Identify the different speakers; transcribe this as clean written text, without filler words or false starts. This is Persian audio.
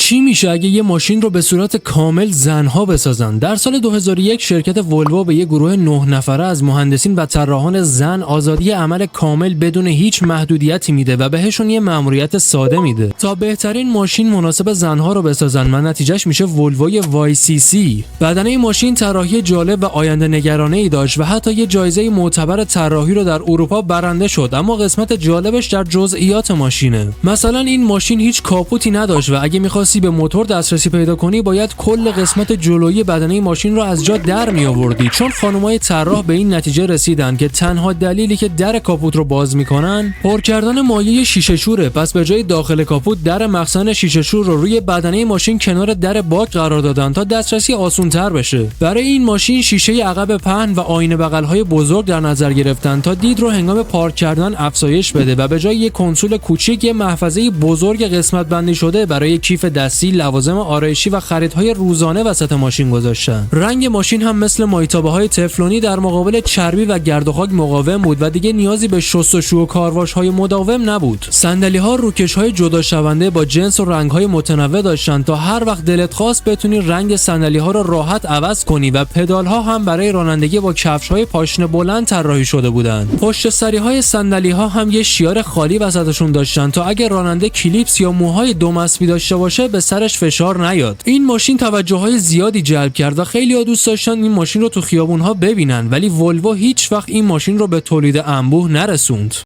Speaker 1: چی میشه اگه یه ماشین رو به صورت کامل زنها بسازن؟ در سال 2001 شرکت ولوو به یه گروه 9 نفره از مهندسین و طراحان زن آزادی عمل کامل بدون هیچ محدودیتی میده و بهشون یه مأموریت ساده میده تا بهترین ماشین مناسب زنها رو بسازن و نتیجهش میشه ولوو YCC. بدنه این ماشین طراحی جالب و آینده نگرانه ای داشت و حتی یه جایزه معتبر طراحی رو در اروپا برنده شد، اما قسمت جالبش در جزئیات ماشینه. مثلا این ماشین هیچ کاپوتی نداشت و اگه می‌خواستی به موتور دسترسی پیدا کنی باید کل قسمت جلویی بدنه ماشین رو از جا در می‌آوردی، چون خانم‌های طراح به این نتیجه رسیدن که تنها دلیلی که در کاپوت رو باز می‌کنن پر کردن مایع شیشه‌شوره. پس به جای داخل کاپوت در مخزن شیشه‌شور رو روی بدنه ماشین کنار در باگ قرار دادن تا دسترسی آسان‌تر بشه. برای این ماشین شیشه عقب پهن و آینه بغل‌های بزرگ در نظر گرفتن تا دید رو هنگام پارک کردن افزایش بده و به جای یک کنسول کوچیک یه محفظه بزرگ قسمت بندی شده برای کیف دستی، لوازم آرایشی و خریدهای روزانه وسط ماشین گذاشتن. رنگ ماشین هم مثل مایتابه‌های تفلونی در مقابل چربی و گرد و خاک مقاوم بود و دیگه نیازی به شستشو و کارواش‌های مداوم نبود. صندلی‌ها روکش‌های جدا شونده با جنس و رنگ‌های متنوع داشتن تا هر وقت دلت خواست بتونی رنگ صندلی‌ها رو راحت عوض کنی و پدال‌ها هم برای رانندگی با کفش‌های پاشنه بلند طراحی شده بودند. پشت سری‌های صندلی‌ها هم یه شیار خالی وسطشون داشتن تا اگه راننده کلیپس یا موهای دومسبی داشته باشه به سرش فشار نیاد. این ماشین توجه‌های زیادی جلب کرد و خیلی‌ها دوست داشتن این ماشین رو تو خیابون‌ها ببینن، ولی ولوو هیچ وقت این ماشین رو به تولید انبوه نرسوند.